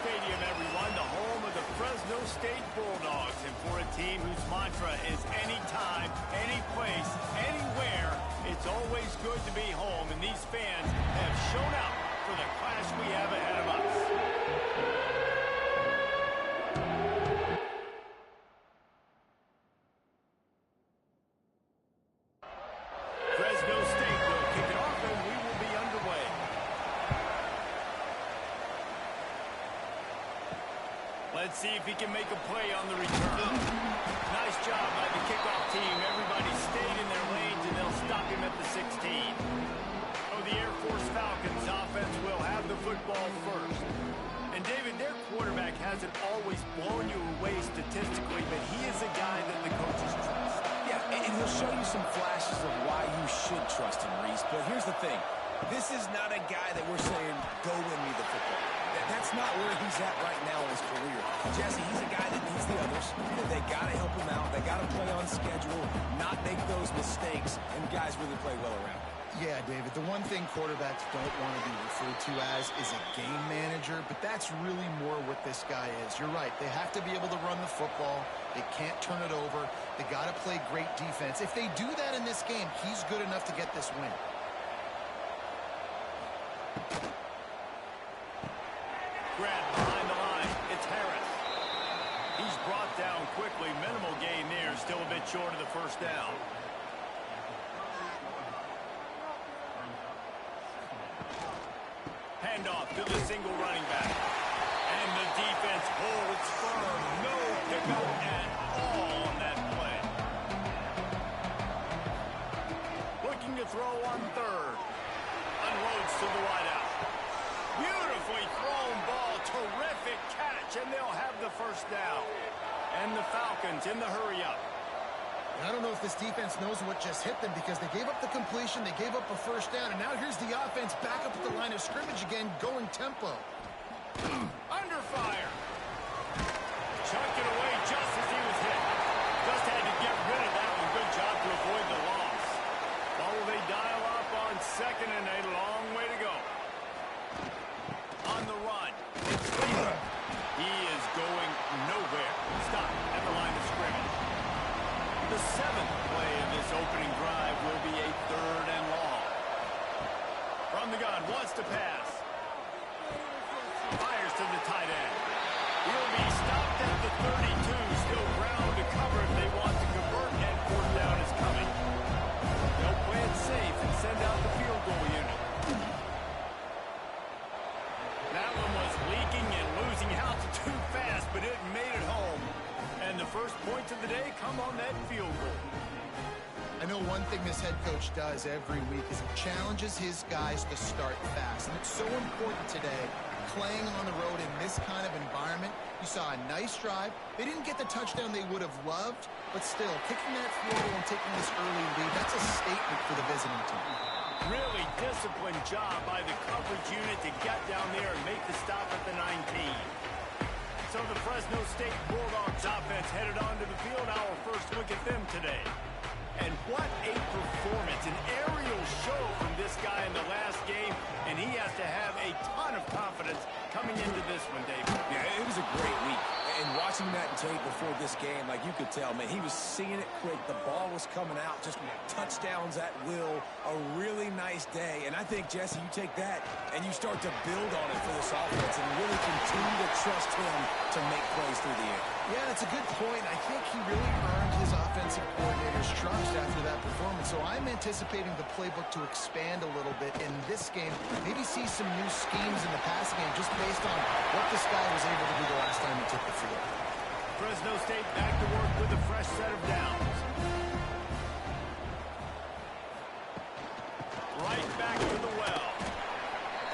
Stadium, everyone, the home of the Fresno State Bulldogs. And for a team whose mantra is anytime, any place, anywhere, it's always good to be home. And these fans have shown out for the clash we have ahead of us. Fresno State will kick it off, and we will be underway. Let's see if he can make a play on the return. Nice job by the kickoff team. Everybody stayed in their lanes, and they'll stop him at the 16. So the Air Force Falcons offense will have the football first. And David, their quarterback hasn't always blown you away statistically, but he is a guy that the coaches trust. Yeah, and he'll show you some flashes of why you should trust him, Reese. But here's the thing. This is not a guy that we're saying, go win me the football. That's not where he's at right now in his career. Jesse, he's a guy that needs the others. They got to help him out. They got to play on schedule, not make those mistakes, and guys really play well around. Yeah, David, the one thing quarterbacks don't want to be referred to as is a game manager, but that's really more what this guy is. You're right. They have to be able to run the football. They can't turn it over. They got to play great defense. If they do that in this game, he's good enough to get this win. Grab behind the line. It's Harris. He's brought down quickly. Minimal gain there. Still a bit short of the first down. Handoff to the single running back. And the defense holds firm. No pickup at all on that play. Looking to throw on third. Unloads to the wideout. Beautifully thrown ball. Terrific catch. And they'll have the first down. And the Falcons in the hurry-up. I don't know if this defense knows what just hit them because they gave up the completion, they gave up a first down, and now here's the offense back up at the line of scrimmage again, going tempo. Under fire. Chucked it away just as he was hit. Just had to get rid of that one. Good job to avoid the loss. Well, will they dial up on second and a long way to go. On the run. It's Cleveland. He is going nowhere. Stop at the line of scrimmage. The seventh play of this opening drive will be a third and long. From the gun, wants to pass. Fires to the tight end. He'll be stopped at the 32. Still ground to cover if they want to convert, and fourth down is coming. They'll play it safe and send out the field goal unit. That one was leaking and losing out too fast, but it made it home. And the first points of the day come on that field goal. I know one thing this head coach does every week is he challenges his guys to start fast. And it's so important today, playing on the road in this kind of environment. You saw a nice drive. They didn't get the touchdown they would have loved, but still, kicking that field goal and taking this early lead, that's a statement for the visiting team. Really disciplined job by the coverage unit to get down there and make the stop at the 19. So the Fresno State Bulldogs offense headed onto the field. Our first look at them today. And what a performance, an aerial show from this guy in the last game, and he has to have a ton of confidence coming into this one, David. Yeah, it was a great week. And watching that tape before this game, like you could tell, man, he was seeing it quick. The ball was coming out, just touchdowns at will. A really nice day. And I think, Jesse, you take that and you start to build on it for this offense and really continue to trust him to make plays through the air. Yeah, that's a good point. I think he really earned his offensive coordinator's trust after that performance. So I'm anticipating the playbook to expand a little bit in this game. Maybe see some new schemes in the passing game just based on what this guy was able to do the last time he took the field. Fresno State back to work with a fresh set of downs. Right back to the well.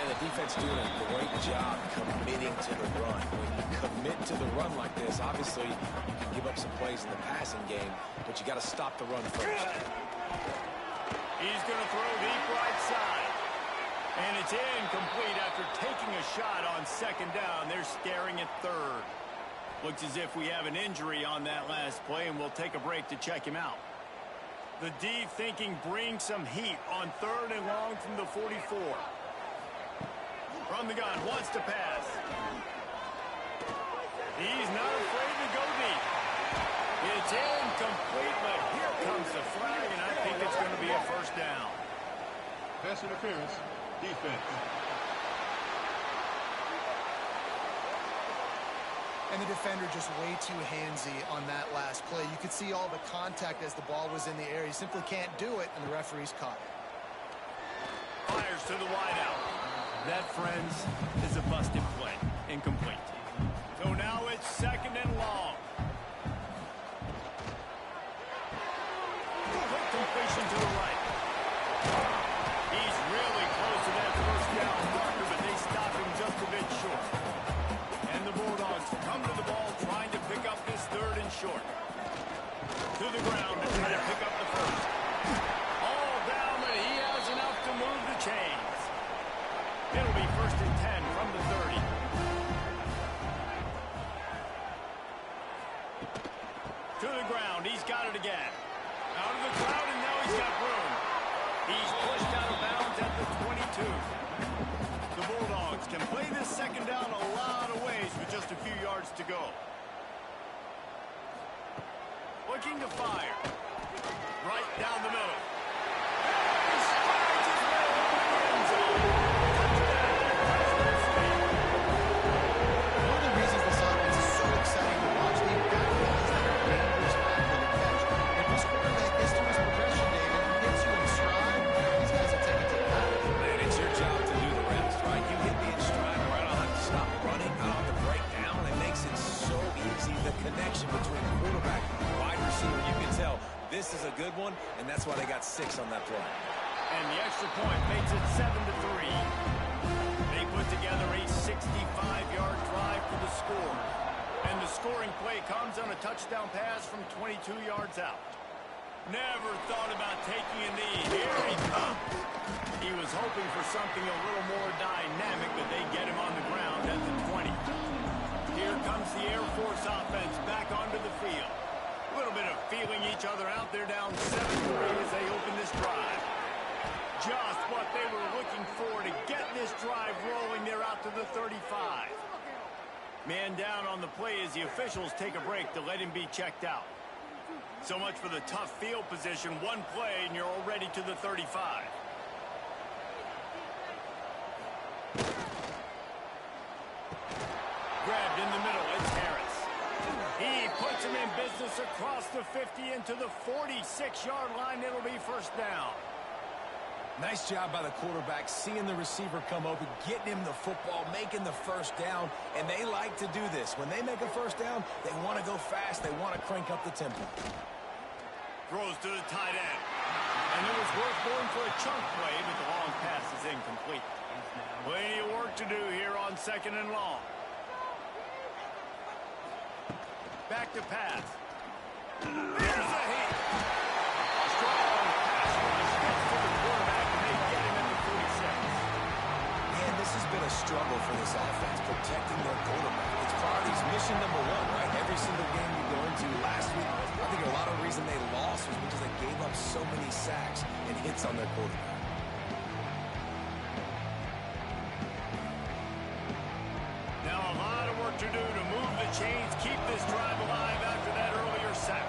And the defense doing a great job committing to the run. When you commit to the run like this, obviously you can give up some plays in the passing game, but you got to stop the run first. He's going to throw deep right side. And it's incomplete after taking a shot on second down. They're staring at third. Looks as if we have an injury on that last play, and we'll take a break to check him out. The D thinking bring some heat on third and long from the 44. From the gun, wants to pass. He's not afraid to go deep. It's incomplete, but here comes the flag, and I think it's going to be a first down. Pass interference, defense. And the defender just way too handsy on that last play. You could see all the contact as the ball was in the air. He simply can't do it, and the referee's caught it. Fires to the wideout. That, friends, is a busted play. Incomplete. So now it's second and long. Quick completion to the right. He's really close to that first down marker, but they stop him just a bit short. And the Bulldogs come to the ball trying to pick up this third and short. To the ground to try to pick up the first. All down, but he has enough to move the chains. It'll be first and 10 from the 30. To the ground, he's got it again. Out of the crowd, and now he's got room. He's pushed out of bounds at the 22. The Bulldogs can play this second down a lot of ways with just a few yards to go. Looking to fire. Right down the middle. He strides his way over the end zone. One of the reasons this offense is so exciting to watch, they've got guys that are dangerous after the catch. If this quarterback gets to his progression, David, and gets you in stride, these guys will take it to the house. Man, it's your job to do the rest, right? You hit me in stride where I don't have to stop running. I don't have to break down. It makes it so easy, the connection between the quarterback and wide receiver. You can tell this is a good one, and that's why they got 6 on that play. And the extra point makes it 7-3. They put together a 65-yard drive for the score. And the scoring play comes on a touchdown pass from 22 yards out. Never thought about taking a knee. Here he comes. He was hoping for something a little more dynamic, but they get him on the ground at the 20. Here comes the Air Force offense back onto the field. A little bit of feeling each other out there down 7-3 as they open this drive. Just what they were looking for to get this drive rolling. They're out to the 35. Man down on the play as the officials take a break to let him be checked out. So much for the tough field position. One play and you're already to the 35. Grabbed in the middle, it's Harris. He puts him in business across the 50 into the 46-yard line. It'll be first down. Nice job by the quarterback, seeing the receiver come open, getting him the football, making the first down, and they like to do this. When they make a first down, they want to go fast, they want to crank up the tempo. Throws to the tight end. And it was worth going for a chunk play, but the long pass is incomplete. Plenty of work to do here on second and long. Back to pass. Here's the hit. Strong pass rush gets to the quarterback, and they get him at the 46. Man, this has been a struggle for this offense, protecting their quarterback. It's priorities, mission number 1, right? Every single game you go into last week, I think a lot of the reason they lost was because they gave up so many sacks and hits on their quarterback. Now a lot of work to do to move the chains, keep this drive alive after that earlier sack.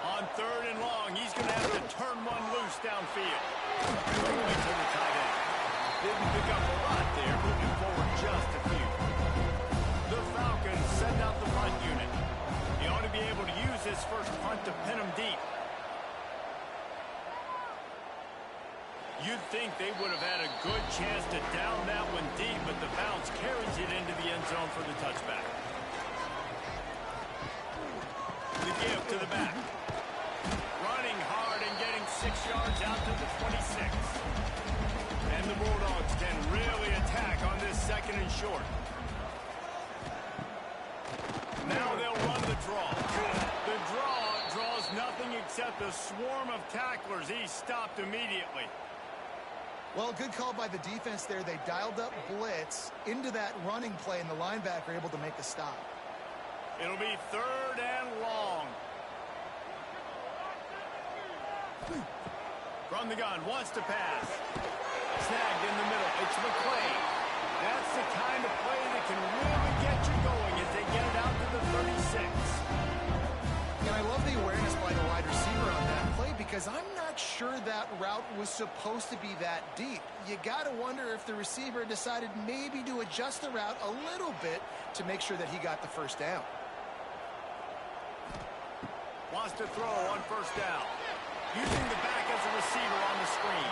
On third and long, he's going to have to turn one loose downfield. Quickly to the tight end. Didn't pick up a lot there, moving forward just a few. The Falcons send out the punt unit. He ought to be able to use his first punt to pin him deep. You'd think they would have had a good chance to down that one deep, but the bounce carries it into the end zone for the touchback. The give to the back. Running hard and getting 6 yards out to the 26. And the Bulldogs can really attack on this second and short. Now they'll run the draw. The draw draws nothing except a swarm of tacklers. He's stopped immediately. Well, good call by the defense there. They dialed up blitz into that running play, and the linebacker able to make the stop. It'll be third and long. From the gun, wants to pass. Snagged in the middle. It's McClain. That's the kind of play that can really get you going as they get it out to the 36. And I love the awareness by the wide receiver on that play because I'm not sure that route was supposed to be that deep. You got to wonder if the receiver decided maybe to adjust the route a little bit to make sure that he got the first down. Wants to throw on first down. Using the back as a receiver on the screen.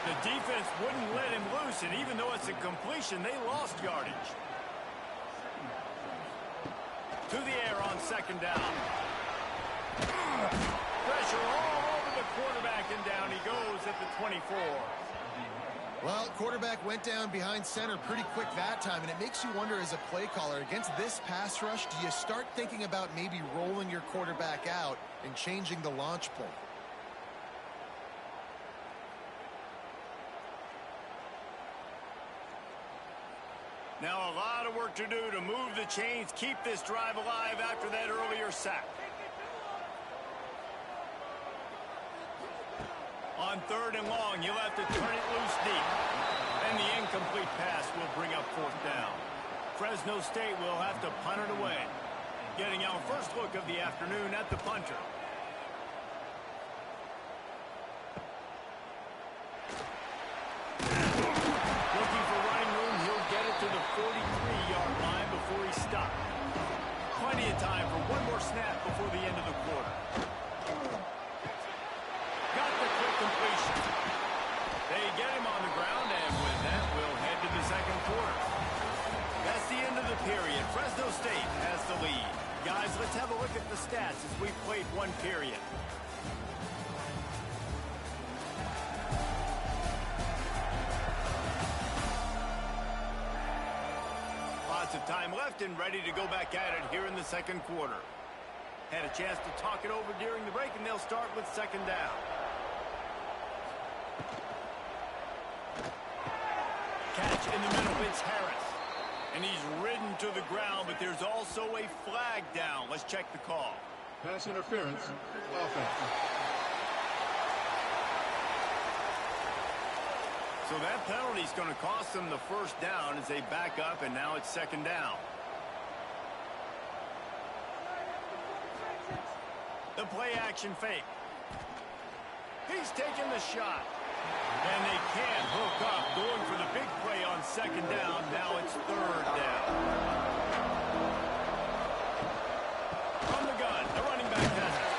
The defense wouldn't let him loose, and even though it's a completion, they lost yardage. To the air on second down. Pressure all over the quarterback, and down he goes at the 24. Well, quarterback went down behind center pretty quick that time, and it makes you wonder as a play caller, against this pass rush, do you start thinking about maybe rolling your quarterback out and changing the launch point? Now a lot of work to do to move the chains, keep this drive alive after that earlier sack. On third and long, you'll have to turn it loose deep. And the incomplete pass will bring up fourth down. Fresno State will have to punt it away. Getting our first look of the afternoon at the punter. Looking for running room, he'll get it to the 43-yard line before he stopped. Plenty of time for one more snap before the end of the quarter. Got the quick completion. They get him on the ground, and with that, we'll head to the second quarter. That's the end of the period. Fresno State has the lead. Guys, let's have a look at the stats as we've played one period. Lots of time left and ready to go back at it here in the second quarter. Had a chance to talk it over during the break, and they'll start with second down. Catch in the middle, it's Harris. And he's ridden to the ground, but there's also a flag down. Let's check the call. Pass interference. Offense. So that penalty is going to cost them the first down as they back up, and now it's second down. The play action fake. He's taking the shot. And they can't hook up, going for the big play on second down. Now it's third down. From the gun, the running back has it.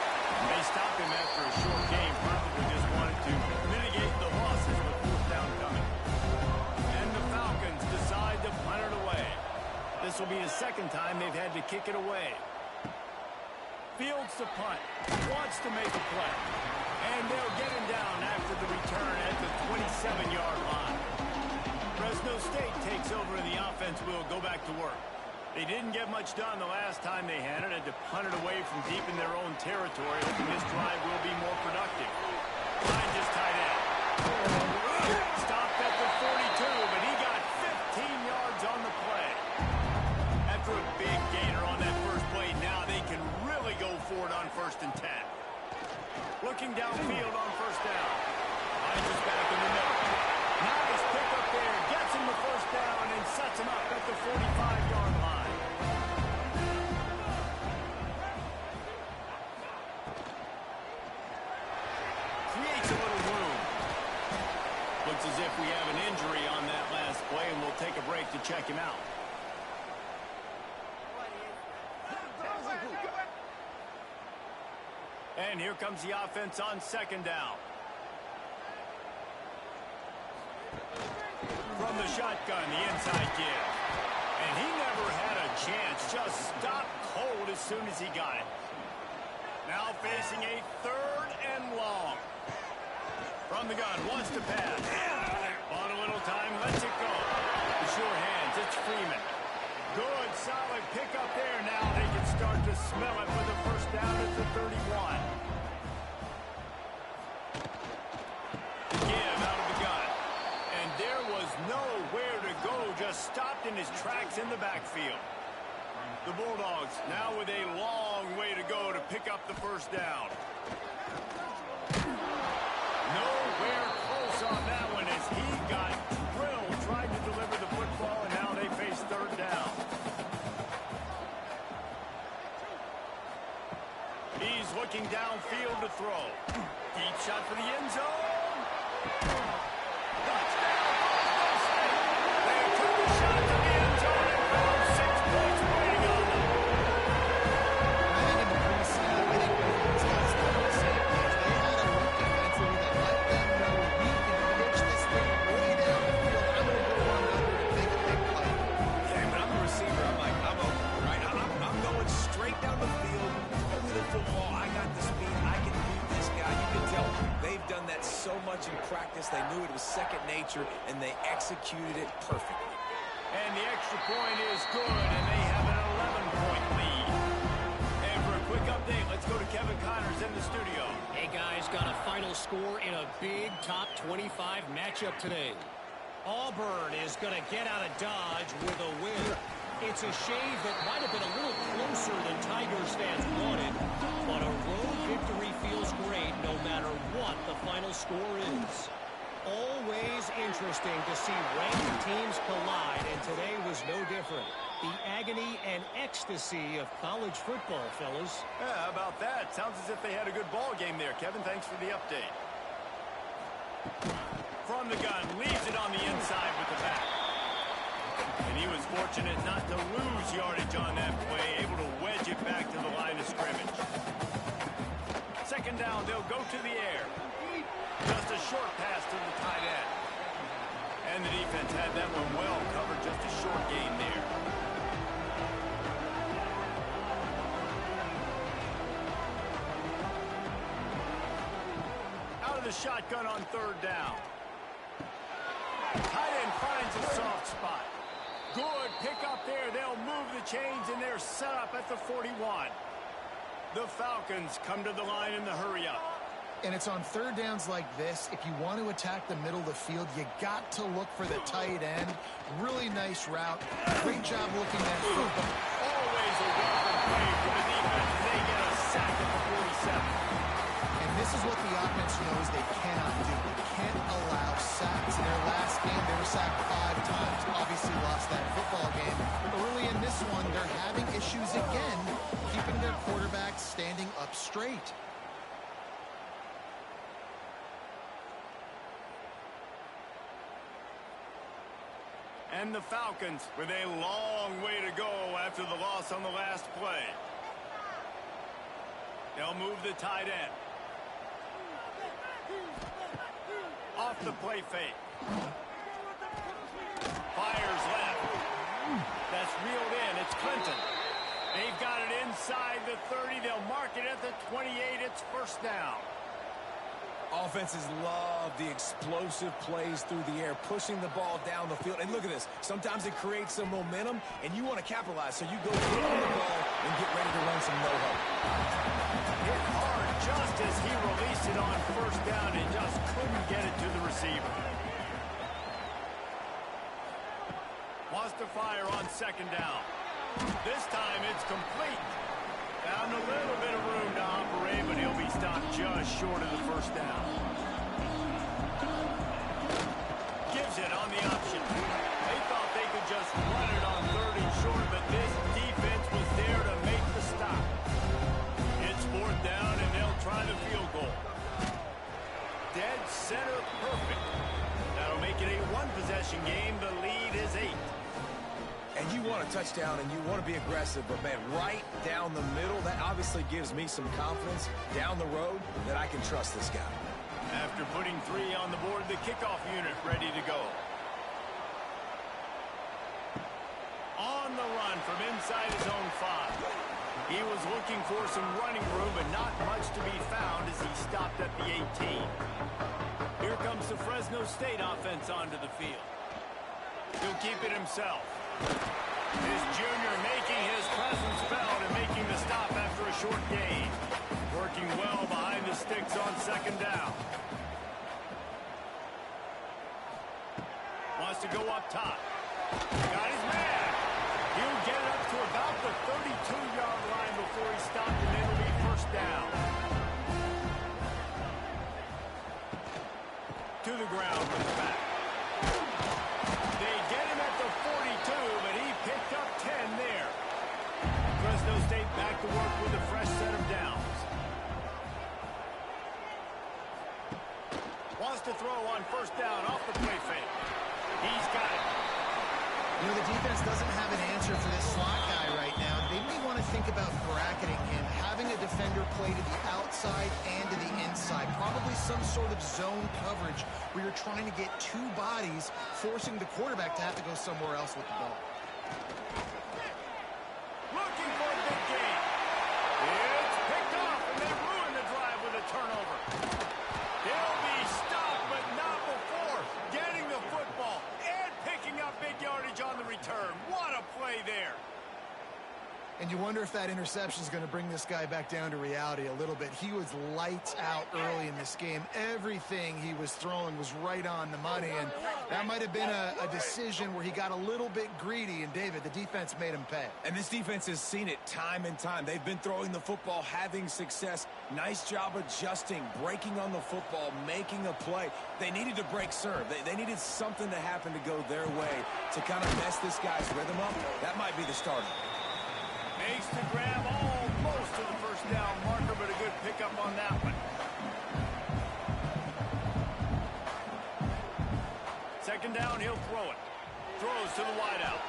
They stopped him after a short game, probably just wanted to mitigate the losses with fourth down coming. And the Falcons decide to punt it away. This will be the second time they've had to kick it away. Fields to punt, wants to make a play. And they'll get him down after the return at the 27-yard line. Fresno State takes over and the offense will go back to work. They didn't get much done the last time they had it, had to punt it away from deep in their own territory, hoping this drive will be more productive. Line just tied in. Stopped at the 42, but he got 15 yards on the play. After a big gainer on that first play, now they can really go for it on first and 10. Looking downfield on first down. Hines is back in the middle. Nice pick up there. Gets him the first down and sets him up at the 45-yard line. Creates a little room. Looks as if we have an injury on that last play, and we'll take a break to check him out. And here comes the offense on second down. From the shotgun, the inside give. And he never had a chance. Just stopped cold as soon as he got it. Now facing a third and long. From the gun, wants to pass. On a little time, lets it go. The sure hands, it's Freeman. Good, solid pickup there. Now they can start to smell it for the first down at the 31. Give out of the gun. And there was nowhere to go, just stopped in his tracks in the backfield. The Bulldogs now with a long way to go to pick up the first down. Nowhere close on that one as he got drilled trying to deliver the football. downfield to throw. Deep shot for the end zone. Touchdown, Fresno State. They took the shot to the end zone and found 6 points waiting on them. I think in the pre-snap, I think both of these guys got on the same page. They had a look defensively that let them know we can pitch this thing way down the field. I'm going to go run under and take a big play. Yeah, when I'm a receiver, I'm like, I'm open, right? I'm going straight down the field, over the football. I got the speed. I can beat this guy. You can tell they've done that so much in practice. They knew it was second nature, and they executed it perfectly. And the extra point is good, and they have an 11-point lead. And for a quick update, let's go to Kevin Connors in the studio. Hey, guys, got a final score in a big top 25 matchup today. Auburn is going to get out of Dodge with a win. It's a shave that might have been a little closer than Tigers fans wanted, but a road victory feels great no matter what the final score is. Always interesting to see ranked teams collide, and today was no different. The agony and ecstasy of college football, fellas. Yeah, how about that? Sounds as if they had a good ball game there. Kevin, thanks for the update. From the gun, leaves it on the inside with the back. And he was fortunate not to lose yardage on that play, able to wedge it back to the line of scrimmage. Second down, they'll go to the air. Just a short pass to the tight end. And the defense had that one well covered, just a short gain there. Out of the shotgun on third down. Tight end finds a soft spot. Good pick up there. They'll move the chains, and they're set up at the 41. The Falcons come to the line in the hurry up. And it's on third downs like this. If you want to attack the middle of the field, you got to look for the tight end. Really nice route. Great job looking at football. Always a welcome play for the defense, and they get a sack at the 47. And this is what the offense knows they cannot do. They can't allow sacks. In their last game, they were sacked 5 times. Obviously lost that football game. Early in this one, they're having issues again, keeping their quarterback standing up straight. And the Falcons with a long way to go after the loss on the last play. They'll move the tight end. Off the play fake. Fires left. That's reeled in. It's Clinton. They've got it inside the 30. They'll mark it at the 28. It's first down. Offenses love the explosive plays through the air, pushing the ball down the field. And look at this. Sometimes it creates some momentum, and you want to capitalize. So you go get on the ball and get ready to run some no-huddle. Hit hard just as he released it on first down and just couldn't get it to the receiver. Wants to fire on second down. This time it's complete. Found a little bit of room to operate, but he'll be stopped just short of the first down. Gives it on the option. They thought they could just run it on third and short, but this defense was there to make the stop. It's fourth down, and they'll try the field goal. Dead center perfect. That'll make it a one-possession game. The lead is 8. And you want a touchdown, and you want to be aggressive, but, man, right down the middle, that obviously gives me some confidence down the road that I can trust this guy. After putting 3 on the board, the kickoff unit ready to go. On the run from inside his own 5. He was looking for some running room, but not much to be found as he stopped at the 18. Here comes the Fresno State offense onto the field. He'll keep it himself. His junior making his presence felt and making the stop after a short gain. Working well behind the sticks on second down. Wants to go up top. Got his man. He'll get it up to about the 32-yard line before he stopped, and it'll be first down. To the ground with the back. They get him at the 42, but he picked up 10 there. Fresno State back to work with a fresh set of downs. Wants to throw on first down off the play fake. He's got it. You know, the defense doesn't have an answer for this slot guy right now. They may want to think about bracketing him, having a defender play to the outside and to the inside. Probably some sort of zone coverage where you're trying to get two bodies, forcing the quarterback to have to go somewhere else with the ball. Looking for a big gain. It's picked off, and they ruin the drive with a turnover. They'll be stopped, but not before getting the football and picking up big yardage on the return. What a play there. And you wonder if that interception is going to bring this guy back down to reality a little bit. He was lights out early in this game. Everything he was throwing was right on the money, and that might have been a decision where he got a little bit greedy, and David, the defense made him pay. And this defense has seen it time and time. They've been throwing the football, having success. Nice job adjusting, breaking on the football, making a play. They needed to break serve. They needed something to happen to go their way to kind of mess this guy's rhythm up. That might be the starter. Makes the grab almost to the first down marker, but a good pickup on that one. Second down, he'll throw it. Throws to the wideout.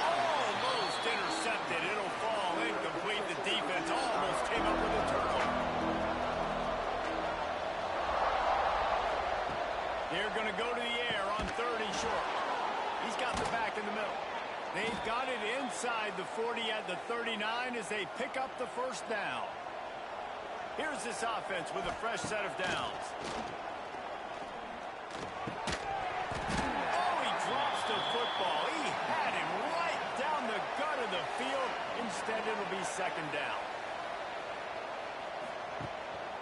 Almost intercepted. It'll fall incomplete. The defense almost came up with a turnover. They're going to go to the air on 3rd and short. He's got the back in the middle. They've got it inside the 40 at the 39 as they pick up the first down. Here's this offense with a fresh set of downs. Oh, he drops the football. He had him right down the gut of the field. Instead, it'll be second down.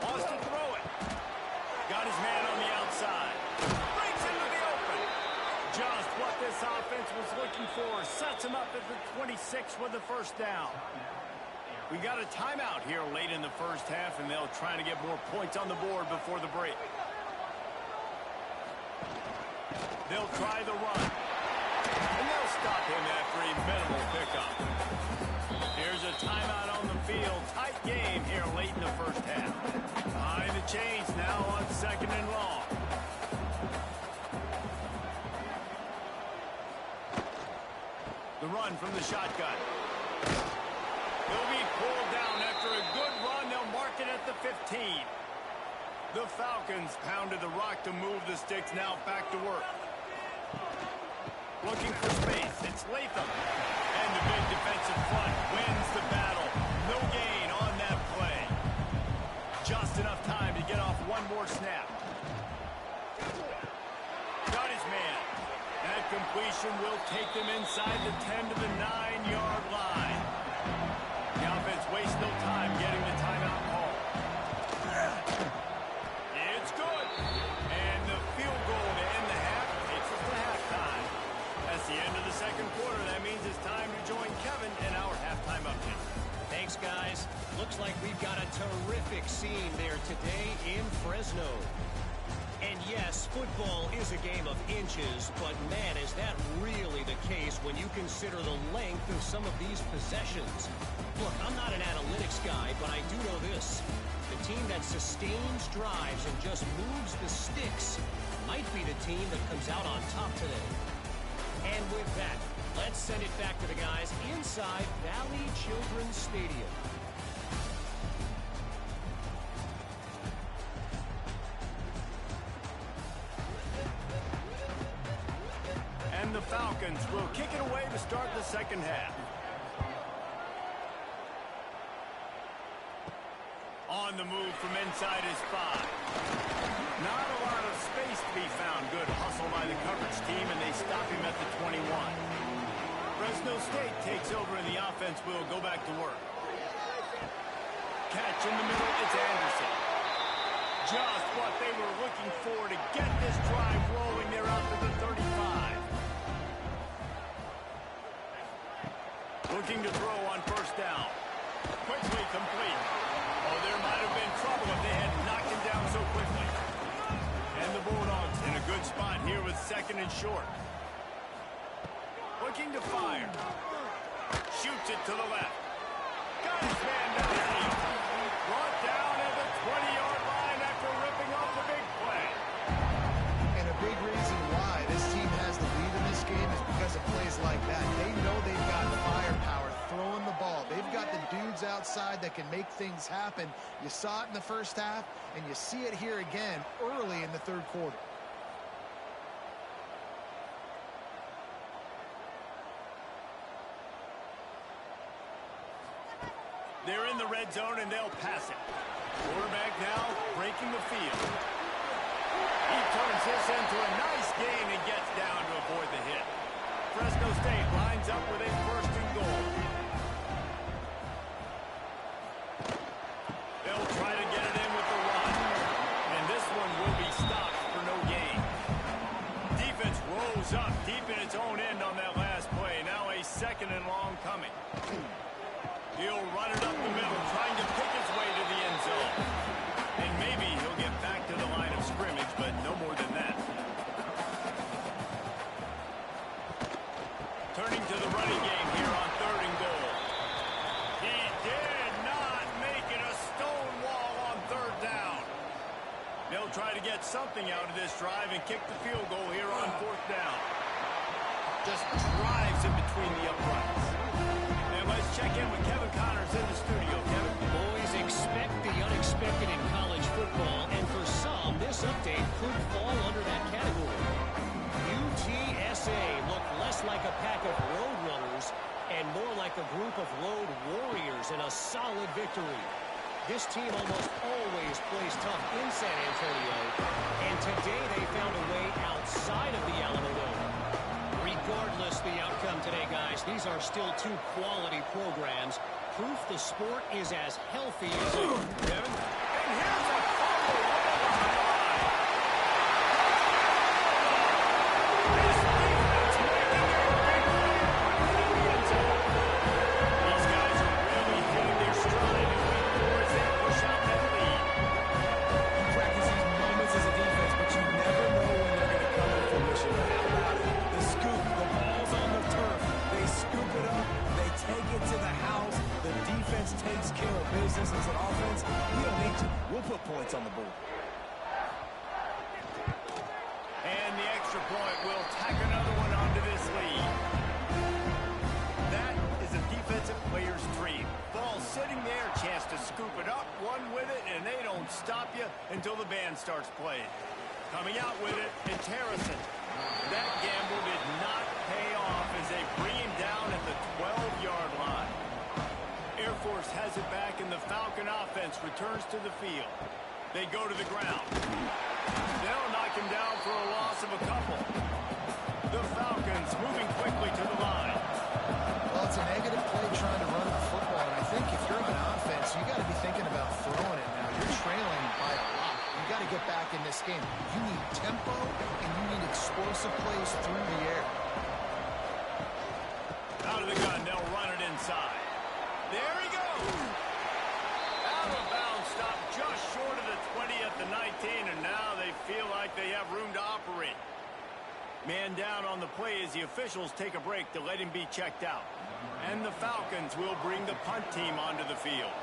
Wants to throw it. Got his man on the outside. Breaks into the open. Just what this offense was looking for. Sets him up at the 26 with the first down. We got a timeout here late in the first half, and they'll try to get more points on the board before the break. They'll try the run. And they'll stop him after a minimal pickup. Here's a timeout on the field. Tight game here late in the first half. Behind the chains now on 2nd and long. The run from the shotgun. He'll be pulled down after a good run. They'll mark it at the 15. The Falcons pounded the rock to move the sticks. Now back to work. Looking for space. It's Latham. And the big defensive front wins the battle. No gain on that play. Just enough time to get off one more snap. Got his man. That completion will take them inside the 10 to the 9-yard line. The offense wastes no time getting the timeout call. It's good. And the field goal to end the half takes us to halftime. That's the end of the second quarter. That means it's time to join Kevin in our halftime update. Thanks, guys. Looks like we've got a terrific scene there today in Fresno. And yes, football is a game of inches, but man, is that really the case when you consider the length of some of these possessions. Look, I'm not an analytics guy, but I do know this. The team that sustains drives and just moves the sticks might be the team that comes out on top today. And with that, let's send it back to the guys inside Valley Children's Stadium. And the Falcons will kick it away to start the second half. On the move from inside his 5. Not a lot of space to be found. Good hustle by the coverage team, and they stop him at the 21. Fresno State takes over, and the offense will go back to work. Catch in the middle, it's Anderson. Just what they were looking for to get this drive rolling. They're out to the 35. Looking to throw on first down. Quickly complete. Oh, there might have been trouble if they had knocked him down so quickly. And the Bulldogs in a good spot here with 2nd and short. Looking to fire. Shoots it to the left. Got his man down deep. Brought down at the 20-yard line after ripping off the big play. outside that can make things happen. You saw it in the first half, and you see it here again early in the third quarter. They're in the red zone, and they'll pass it. Quarterback now breaking the field. He turns this into a nice gain and gets down to avoid the hit. Fresno State lines up with a first and goal. They'll try to get it in with the run, and this one will be stopped for no gain. Defense rolls up deep in its own end on that last play. Now a second and long coming. He'll run it up the middle, trying to pick his way to the end zone. And maybe he'll get back to the line of scrimmage, but no more than that. Turning to the running game here on third and goal. He did not make it a stone wall on third down. They'll try to get something out of this drive and kick the field goal here on fourth down. Just drives in between the uprights. And let's check in with Kevin Connors in the studio. Kevin? Boys, expect the unexpected in college football, and for some, this update could fall under that category. UTSA looked less like a pack of road runners and more like a group of road warriors in a solid victory. This team almost always plays tough in San Antonio, and today they found a way outside of the Alamo Dome. Regardless the outcome today, guys, these are still two quality programs. Proof the sport is as healthy as ever. Kevin? And here's a fumble right on the line. This defense making their big play right in the end zone. These guys are really hitting their stride in week 4 as they push out that lead. You practice these moments as a defense, but you never know when they're going to come to fruition. How about it? The scoop, the ball's on the turf. They scoop it up. They take it to the house. The defense takes care of business. As an offense, we don't need to. We'll put points on the board. And the extra point will tack another one onto this lead. That is a defensive player's dream. Ball sitting there, chance to scoop it up, run with it, and they don't stop you until the band starts playing. Coming out with it, it's Harrison. That gamble did not pay off as they bring him down at the 12-yard line. Air Force has it back, and the Falcon offense returns to the field. They go to the ground. They'll knock him down for a loss of a couple. The Falcons moving quickly to the line. Well, it's a negative play trying to run the football, and I think if you're on offense, you got to be thinking about throwing it now. You're trailing by a lot. You got to get back in this game. You need tempo, and you need explosive plays through the air. Out of the gun, they'll run it inside. There he goes. Out of bounds, stop just short of the 20 at the 19, and now they feel like they have room to operate. Man down on the play as the officials take a break to let him be checked out. And the Falcons will bring the punt team onto the field.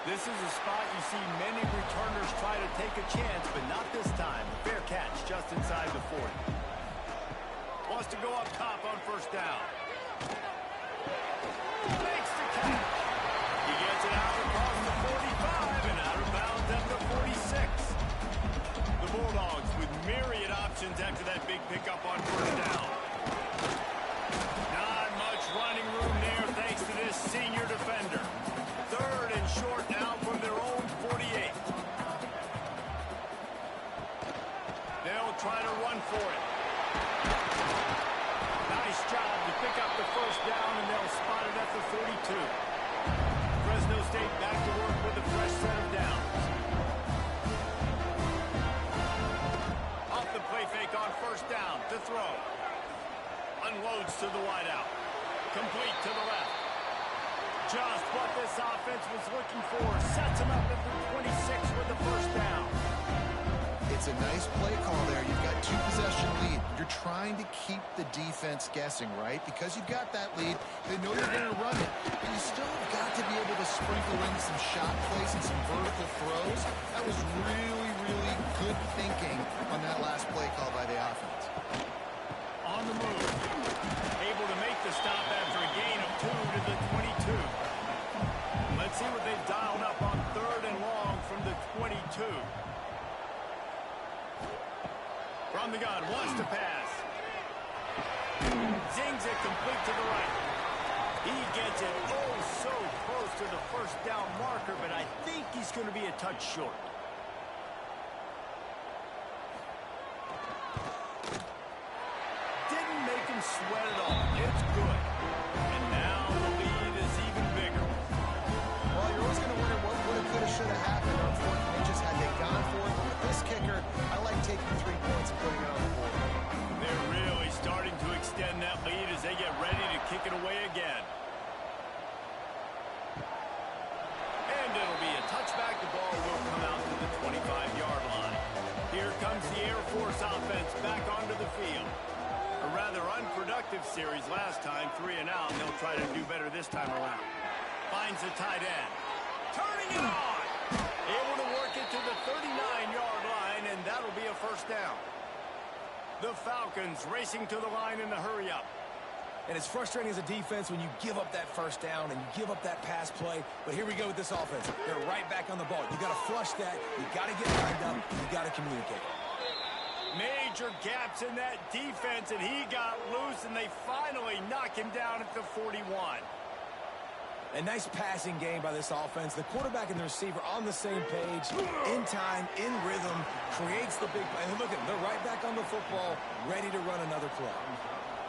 This is a spot you see many returners try to take a chance, but not this time. Fair catch just inside the 40. Wants to go up top on first down. Makes the catch. He gets it out across the 45 and out of bounds at the 46. The Bulldogs with myriad options after that big pickup on first down. Not much running room there thanks to this senior defender. Third and short now from their own 48. They'll try to run for it. Nice job to pick up the first down, and they'll spot it at the 42. Fresno State back to work with a fresh set of downs. Off the play fake on first down to throw. Unloads to the wideout. Complete to the left. Just what this offense was looking for. Sets him up at the 26 with the first down. It's a nice play call there. You've got 2-possession lead. You're trying to keep the defense guessing, right? Because you've got that lead, they know you're going to run it. But you still have got to be able to sprinkle in some shot plays and some vertical throws. That was really, really good thinking on that last play call by the offense. On on the move. Able to make the stop after a gain of 2 to the 22. Let's see what they've dialed up on 3rd and long from the 22. From the gun, wants to pass. Zings it complete to the right. He gets it oh so close to the first down marker, but I think he's going to be a touch short. Didn't make him sweat at all. It's good. And now the lead is even bigger. Well, you're always going to wonder what would have, could have, should have happened. Unfortunately, just had they gone for it. But with this kicker, I like taking 3 points and putting it on the board. They're really starting to extend that lead as they get ready to kick it away again. And it'll be a touchback. The ball will come out to the 25-yard line. Here comes the Air Force offense back onto the field. A rather unproductive series last time, 3 and out, and they'll try to do better this time around. Finds the tight end. Turning it on! Able to work it to the 39-yard line, and that'll be a first down. The Falcons racing to the line in the hurry-up. And it's frustrating as a defense when you give up that first down and you give up that pass play. But here we go with this offense. They're right back on the ball. You got to flush that. You got to get lined up. You got to communicate. Major gaps in that defense, and he got loose, and they finally knock him down at the 41. A nice passing game by this offense. The quarterback and the receiver on the same page, in time, in rhythm, creates the big play. And look at them. They're right back on the football, ready to run another play.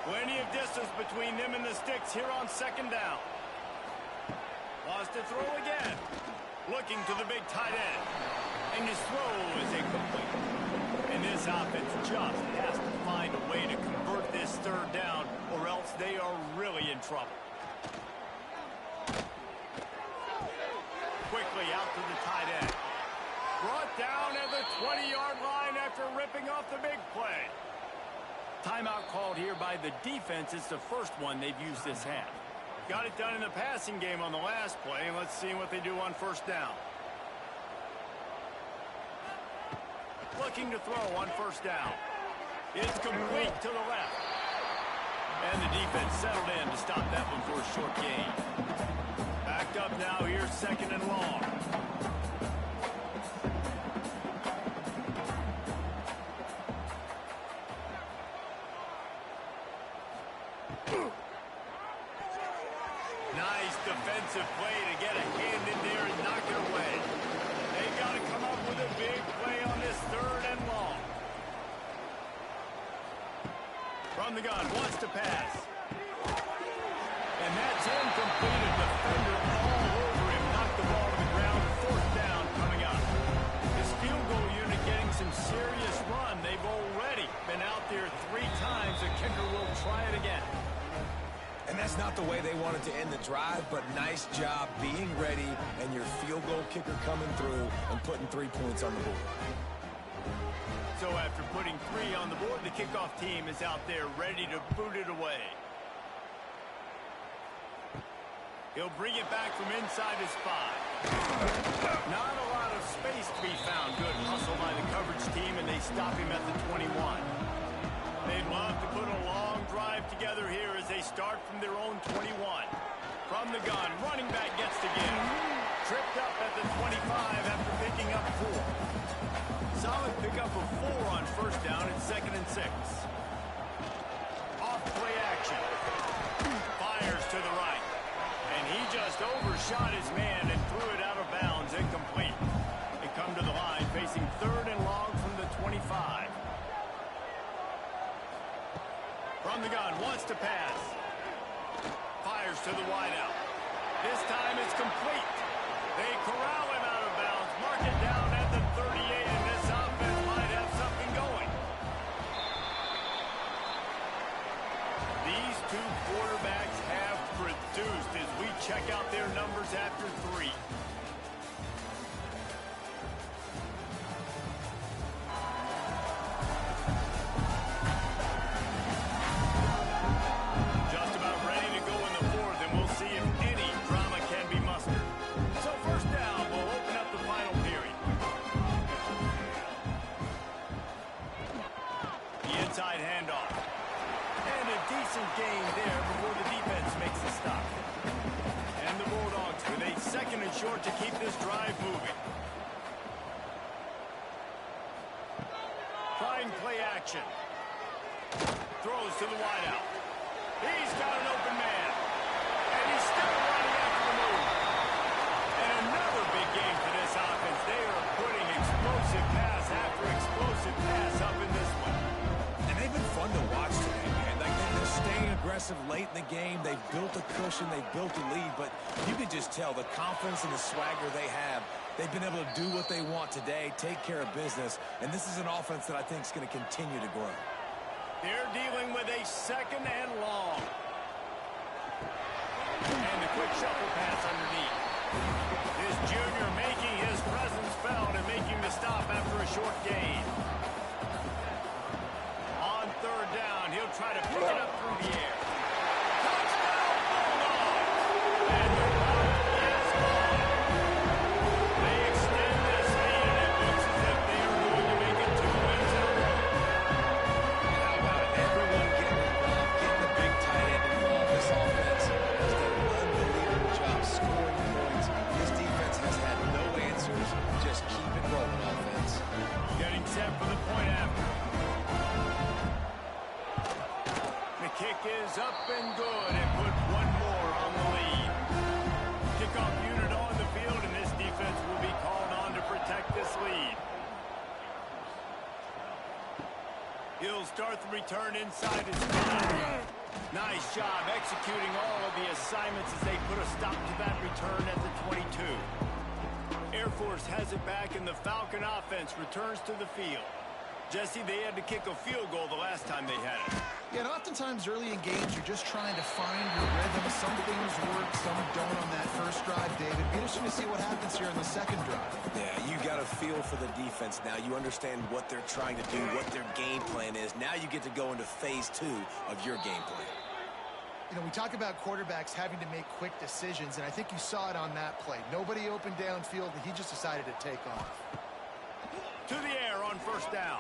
Plenty of distance between them and the sticks here on 2nd down. Wants to throw again. Looking to the big tight end. And his throw is incomplete. And this offense just has to find a way to convert this 3rd down, or else they are really in trouble. Quickly out to the tight end. Brought down at the 20-yard line after ripping off the big play. Timeout called here by the defense. It's the first one they've used this half. Got it done in the passing game on the last play, and let's see what they do on 1st down. Looking to throw on 1st down. It's complete to the left. And the defense settled in to stop that one for a short gain. Backed up now here, 2nd and long. Nice defensive play to get a hand in there and knock it away. They got to come up with a big play on this 3rd and long. From the gun, wants to pass. And that's incomplete. A defender all over him. Knocked the ball to the ground. 4th down coming up. This field goal unit getting some serious run. They've already been out there 3 times. The kicker will try it again. And that's not the way they wanted to end the drive, but nice job being ready and your field goal kicker coming through and putting 3 points on the board. So after putting 3 on the board, the kickoff team is out there ready to boot it away. He'll bring it back from inside his 5. Not a lot of space to be found. Good hustle by the coverage team, and they stop him at the 21. They'd love to put a long drive together here as they start from their own 21. From the gun, running back gets to give. Tripped up at the 25 after picking up 4. Solid pickup of 4 on 1st down and 2nd and 6. Off play action. Fires to the right. And he just overshot his man and threw it out of bounds, incomplete. They come to the line facing 3rd and long from the 25. From the gun, wants to pass. Fires to the wideout. This time it's complete. They corral him out of bounds. Mark it down at the 38, and this offense might have something going. These 2 quarterbacks have produced as we check out their numbers after 3. Just about ready to go in the 4th, and we'll see if any drama can be mustered. short to keep this drive moving. Trying play action. Throws to the wideout. He's got an open man. And he's still running after the move. And another big game for this offense. They are putting explosive pass after explosive pass up in this one. And they've been fun to watch today, man. Like, they're staying aggressive late in the game. They've built a cushion. They've built a lead. But you can just tell the confidence and the swagger they have. They've been able to do what they want today, take care of business. And this is an offense that I think is going to continue to grow. They're dealing with a second and long. And the quick shuffle pass underneath. This junior making his presence felt and making the stop after a short gain. On third down, he'll try to pick it up through the air. Touchdown, Bulldogs! And the route is on. They extend this lead, and it looks as if they are going to make it 2 wins in a row. How about everyone getting involved, getting the big tight end involved? This offense has done an unbelievable job scoring points. This defense has had no answers. Just keep it rolling, offense. Getting set for the point after. The kick is up and good and put one more on the lead. Kickoff unit on the field, and this defense will be called on to protect this lead. He'll start the return inside his 5. Nice job executing all of the assignments as they put a stop to that return at the 22. Air Force has it back, and the Falcon offense returns to the field. Jesse, they had to kick a field goal the last time they had it. Yeah, and oftentimes early in games, you're just trying to find your rhythm. Some things work, some don't on that first drive, David. Be interesting to see what happens here in the second drive. Yeah, you got a feel for the defense now. You understand what they're trying to do, what their game plan is. Now you get to go into phase 2 of your game plan. You know, we talk about quarterbacks having to make quick decisions, and I think you saw it on that play. Nobody opened downfield, and he just decided to take off. To the air on first down.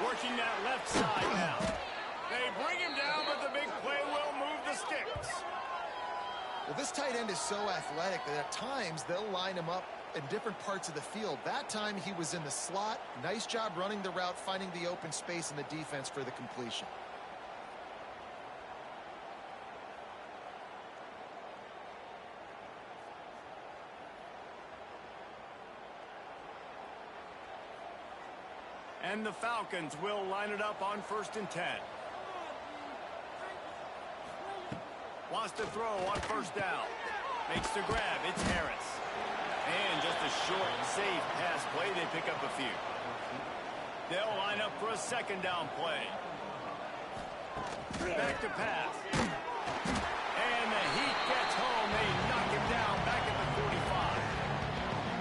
Working that left side now. They bring him down, but the big play will move the sticks. Well, this tight end is so athletic that at times they'll line him up in different parts of the field. That time he was in the slot. Nice job running the route, finding the open space in the defense for the completion. And the Falcons will line it up on 1st and 10. Wants to throw on first down. Makes the grab. It's Harris. And just a short, safe pass play. They pick up a few. They'll line up for a second down play. Back to pass. And the Heat gets home. They knock him down back at the 45.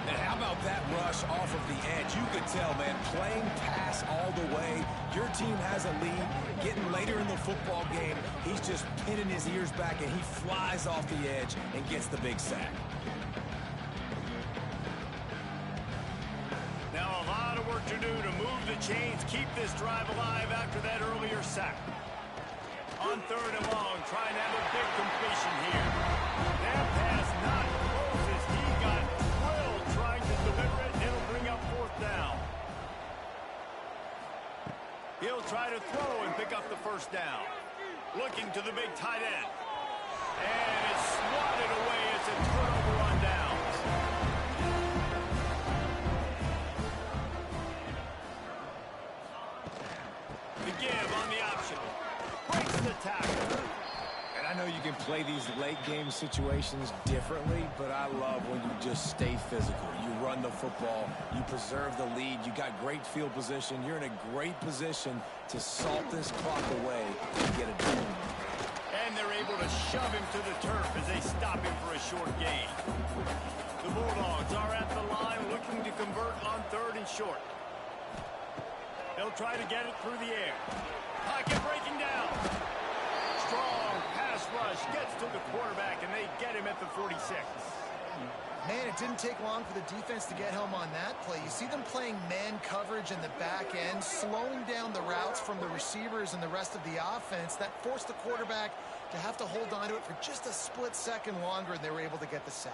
And how about that rush off of the edge? You could tell, man, playing pass all the way. Your team has a lead. Getting later in the football game, he's just pinning his ears back, and he flies off the edge and gets the big sack. Now a lot of work to do to move the chains, keep this drive alive after that earlier sack. On third and long, trying to have a big completion here. That pass not close as he got drilled trying to deliver it. It'll bring up 4th down. He'll try to throw and pick up the first down. Looking to the big tight end. And it's swatted away. It's a turnover on downs. The give on the option. Breaks the tackle. And I know you can play these late game situations differently, but I love when you just stay physical. You run the football, you preserve the lead, you got great field position, you're in a great position to salt this clock away and get it done. And they're able to shove him to the turf as they stop him for a short gain. The Bulldogs are at the line looking to convert on 3rd and short. They'll try to get it through the air. Pocket breaking down. Strong pass rush gets to the quarterback, and they get him at the 46. Man, it didn't take long for the defense to get home on that play. You see them playing man coverage in the back end, slowing down the routes from the receivers and the rest of the offense. That forced the quarterback to have to hold on to it for just a split second longer, and they were able to get the sack.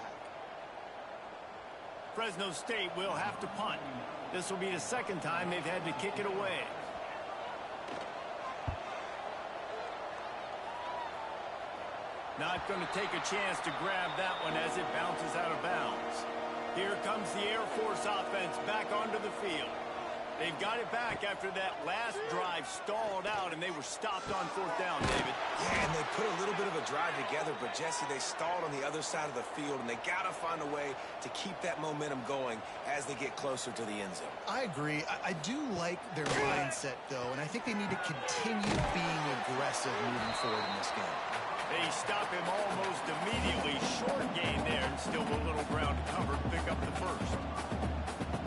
Fresno State will have to punt. This will be the second time they've had to kick it away. Not going to take a chance to grab that one as it bounces out of bounds. Here comes the Air Force offense back onto the field. They've got it back after that last drive stalled out, and they were stopped on fourth down, David. Yeah, and they put a little bit of a drive together, but, Jesse, they stalled on the other side of the field, and they got to find a way to keep that momentum going as they get closer to the end zone. I agree. I do like their mindset, though, and I think they need to continue being aggressive moving forward in this game. They stop him almost immediately. Short gain there, and still a little ground to cover to pick up the first.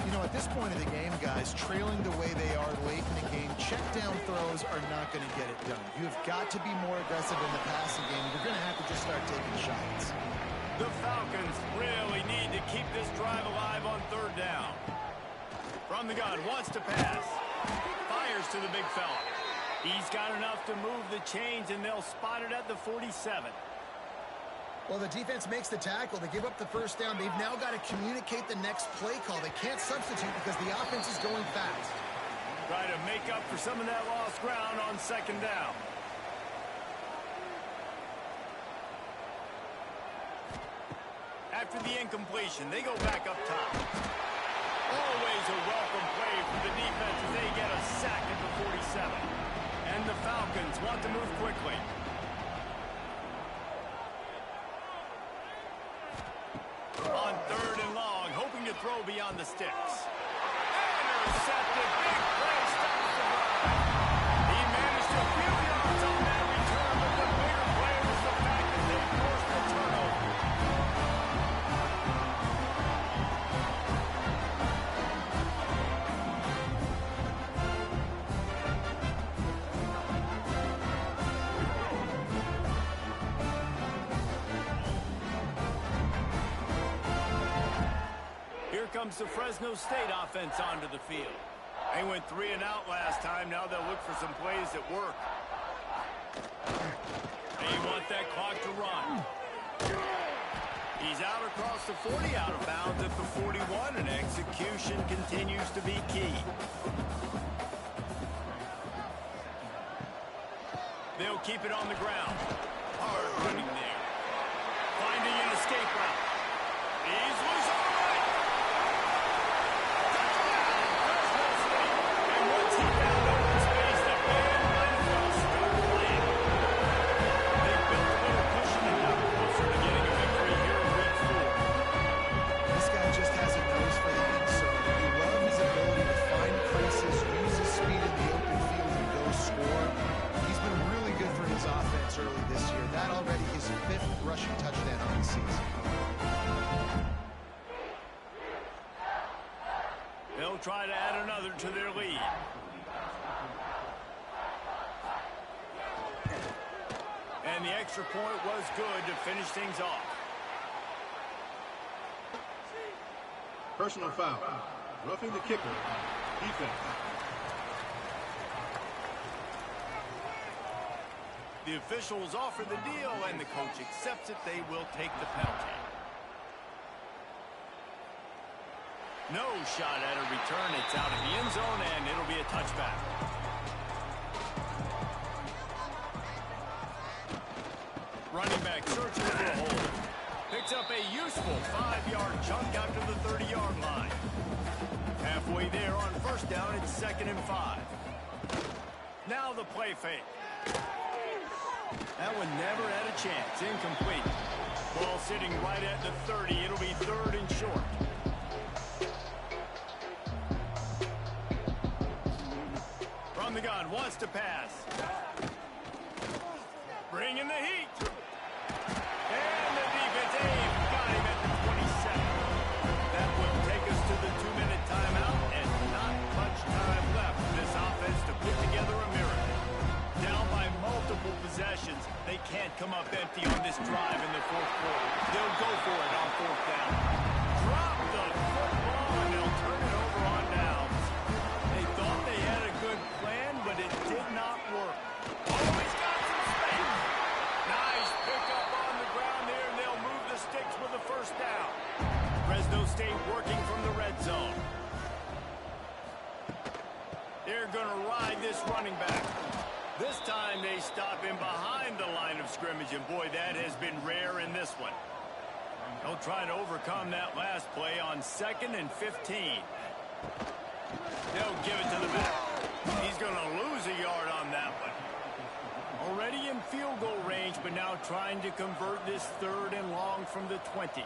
You know, at this point of the game, guys, trailing the way they are late in the game, check down throws are not going to get it done. You have got to be more aggressive in the passing game. You're going to have to just start taking shots. The Falcons really need to keep this drive alive on third down. From the gun, wants to pass. Fires to the big fella. He's got enough to move the chains, and they'll spot it at the 47. Well, the defense makes the tackle. They give up the first down. They've now got to communicate the next play call. They can't substitute because the offense is going fast. Try to make up for some of that lost ground on second down. After the incompletion, they go back up top. Always a welcome play for the defense as they get a sack at the 47. And the Falcons want to move quickly. On third and long, hoping to throw beyond the sticks. Intercepted. Big play stops the drive. He managed a few yards on that return, but the bigger play was the fact that they forced the turnover. Here comes the Fresno State offense onto the field. They went 3 and out last time. Now they'll look for some plays that work. They want that clock to run. He's out across the 40, out of bounds at the 41, and execution continues to be key. They'll keep it on the ground. Hard running there. Finding an escape route. He's loose on the right. Early this year. That already his 5th rushing touchdown on the season. They'll try to add another to their lead. And the extra point was good to finish things off. Personal foul. Roughing the kicker. Defense. The officials offer the deal, and the coach accepts it. They will take the penalty. No shot at a return. It's out of the end zone, and it'll be a touchback. Running back searching for a hole. Picks up a useful 5-yard chunk out to the 30-yard line. Halfway there on first down, it's 2nd and 5. Now the play fake. That one never had a chance. Incomplete. Ball sitting right at the 30. It'll be 3rd and short. From the gun, wants to pass. Bringing the heat. And the defense got him at the 27. That will take us to the 2-minute timeout, and not much time left for this offense to put together a miracle. Down by multiple possessions, they can't come up empty on this drive in the 4th quarter. They'll go for it on 4th down. Drop the football, and they'll turn it over on downs. They thought they had a good plan, but it did not work. Oh, he's got some space. Nice Fresno State working from the red zone. They're going to ride this running back. This time they stop him behind the line of scrimmage, and boy, that has been rare in this one. They'll try to overcome that last play on 2nd and 15. They'll give it to the back. He's going to lose a yard on that one. Already in field goal range, but now trying to convert this 3rd and long from the 20.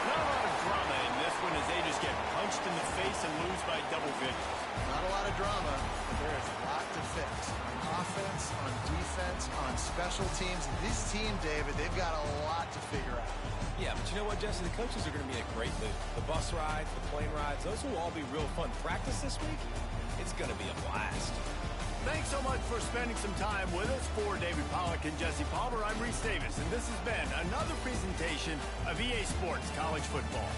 Not a lot of drama in this one as they just get punched in the face and lose by double digits. Not a lot of drama, but there is a lot to fix. On offense, on defense, on special teams. This team, David, they've got a lot to figure out. Yeah, but you know what, Jesse? The coaches are going to be in a great mood. The bus rides, the plane rides, those will all be real fun. Practice this week, it's going to be a blast. Thanks so much for spending some time with us. For David Pollack and Jesse Palmer, I'm Reese Davis, and this has been another presentation of EA Sports College Football.